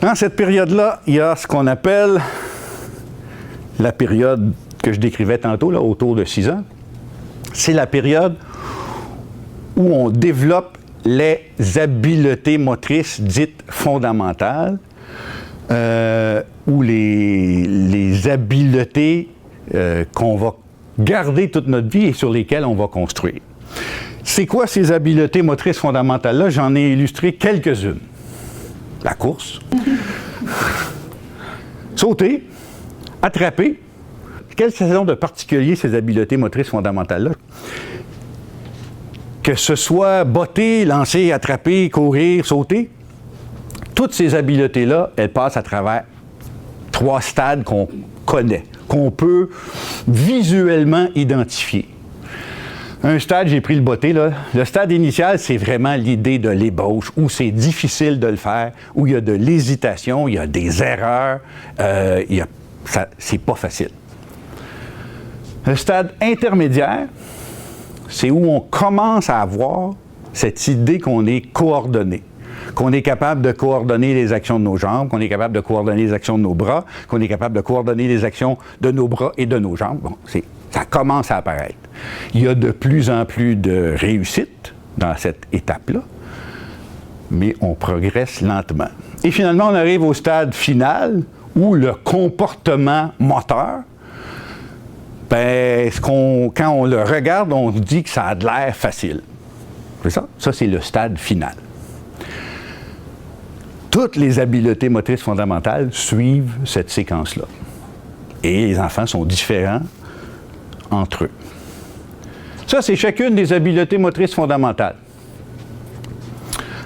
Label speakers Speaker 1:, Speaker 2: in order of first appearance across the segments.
Speaker 1: Dans cette période-là, il y a ce qu'on appelle la période que je décrivais tantôt, là, autour de 6 ans. C'est la période où on développe les habiletés motrices dites fondamentales, ou les habiletés qu'on va garder toute notre vie et sur lesquelles on va construire. C'est quoi ces habiletés motrices fondamentales-là? J'en ai illustré quelques-unes. La course, sauter, attraper. Quelles sont de particulier ces habiletés motrices fondamentales-là? Que ce soit botter, lancer, attraper, courir, sauter, toutes ces habiletés-là, elles passent à travers 3 stades qu'on connaît, qu'on peut visuellement identifier. Un stade, j'ai pris le botter, là. Le stade initial, c'est vraiment l'idée de l'ébauche, où c'est difficile de le faire, où il y a de l'hésitation, il y a des erreurs, c'est pas facile. Le stade intermédiaire, c'est où on commence à avoir cette idée qu'on est coordonné, qu'on est capable de coordonner les actions de nos jambes, qu'on est capable de coordonner les actions de nos bras, qu'on est capable de coordonner les actions de nos bras et de nos jambes. Bon, ça commence à apparaître. Il y a de plus en plus de réussite dans cette étape-là, mais on progresse lentement. Et finalement, on arrive au stade final où le comportement moteur, quand on le regarde, on se dit que ça a de l'air facile. C'est ça? Ça, c'est le stade final. Toutes les habiletés motrices fondamentales suivent cette séquence-là. Et les enfants sont différents entre eux. Ça, c'est chacune des habiletés motrices fondamentales.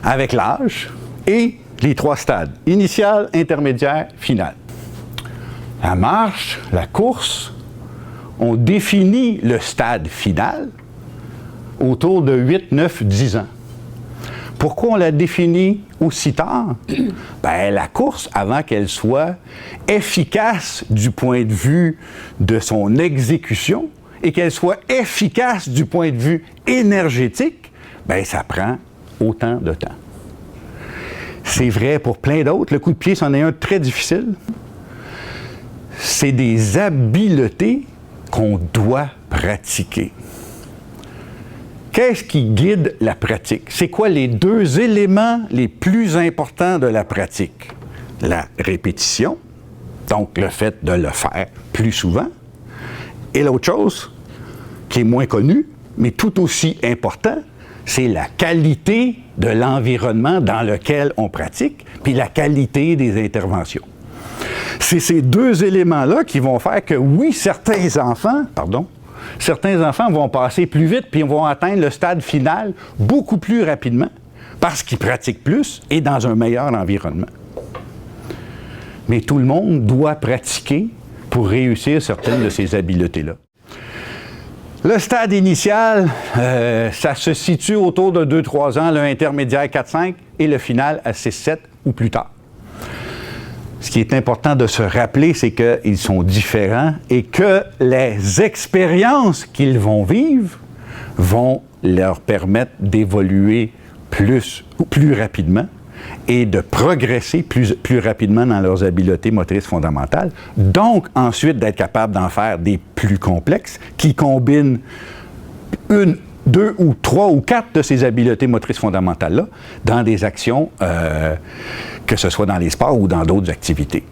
Speaker 1: Avec l'âge et les 3 stades, initial, intermédiaire, final. La marche, la course, on définit le stade final autour de 8, 9, 10 ans. Pourquoi on la définit aussi tard? La course, avant qu'elle soit efficace du point de vue de son exécution et qu'elle soit efficace du point de vue énergétique, ça prend autant de temps. C'est vrai pour plein d'autres. Le coup de pied, c'en est un très difficile. C'est des habiletés qu'on doit pratiquer. Qu'est-ce qui guide la pratique? C'est quoi les 2 éléments les plus importants de la pratique? La répétition, donc le fait de le faire plus souvent, et l'autre chose, qui est moins connue, mais tout aussi important, c'est la qualité de l'environnement dans lequel on pratique, puis la qualité des interventions. C'est ces 2 éléments-là qui vont faire que, oui, certains enfants vont passer plus vite puis vont atteindre le stade final beaucoup plus rapidement parce qu'ils pratiquent plus et dans un meilleur environnement. Mais tout le monde doit pratiquer pour réussir certaines de ces habiletés-là. Le stade initial, ça se situe autour de 2-3 ans, l'intermédiaire 4-5 et le final à 6-7 ou plus tard. Ce qui est important de se rappeler, c'est qu'ils sont différents et que les expériences qu'ils vont vivre vont leur permettre d'évoluer plus rapidement et de progresser plus rapidement dans leurs habiletés motrices fondamentales. Donc, ensuite, d'être capable d'en faire des plus complexes qui combinent 1, 2 ou 3 ou 4 de ces habiletés motrices fondamentales-là dans des actions, que ce soit dans les sports ou dans d'autres activités.